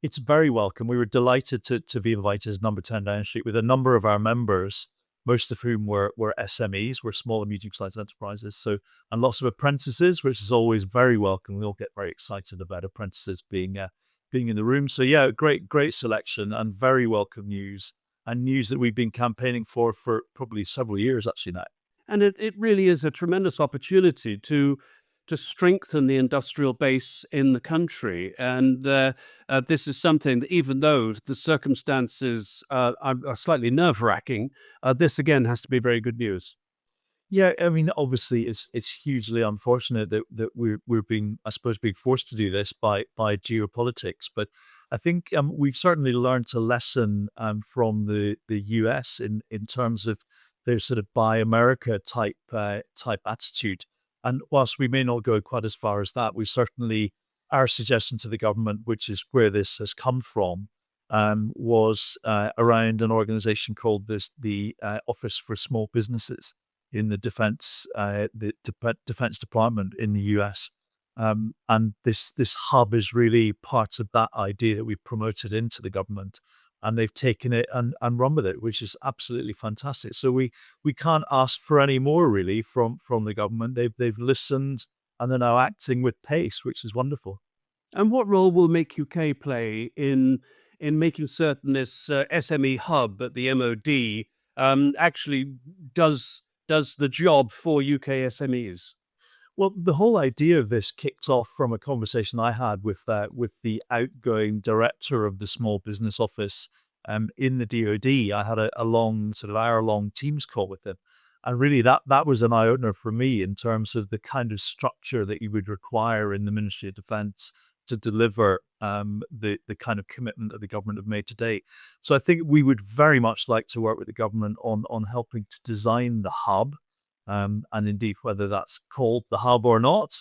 It's very welcome. We were delighted to be invited as Number 10 Downing Street with a number of our members, most of whom were SMEs, were small and medium-sized enterprises. So, and lots of apprentices, which is always very welcome. We all get very excited about apprentices being in the room. So yeah, great selection and very welcome news, and news that we've been campaigning for probably several years actually now. And it really is a tremendous opportunity to strengthen the industrial base in the country. And this is something that, even though the circumstances are slightly nerve-wracking, this again has to be very good news. Yeah, I mean, obviously, it's hugely unfortunate that we're being, I suppose, being forced to do this by geopolitics. But I think we've certainly learned a lesson from the US in terms of their sort of Buy America type attitude. And whilst we may not go quite as far as that, we certainly, our suggestion to the government, which is where this has come from, was around an organisation called the Office for Small Businesses in the Defense Department in the US. And this hub is really part of that idea that we promoted into the government, and they've taken it and run with it, which is absolutely fantastic. So we can't ask for any more really from the government. They've listened and they're now acting with pace, which is wonderful. And what role will Make UK play in making certain this SME hub at the MOD actually does the job for UK SMEs? Well, the whole idea of this kicked off from a conversation I had with the outgoing director of the Small Business Office in the DoD. I had a long, sort of hour-long Teams call with him, and really that was an eye opener for me in terms of the kind of structure that you would require in the Ministry of Defence to deliver the kind of commitment that the government have made to date. So I think we would very much like to work with the government on helping to design the hub, and indeed, whether that's called the hub or not,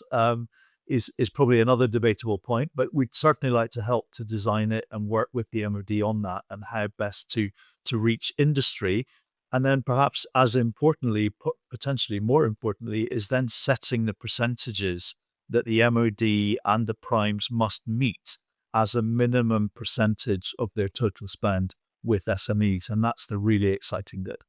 is probably another debatable point. But we'd certainly like to help to design it and work with the MOD on that and how best to reach industry. And then perhaps as importantly, potentially more importantly, is then setting the percentages that the MOD and the primes must meet as a minimum percentage of their total spend with SMEs. And that's the really exciting bit.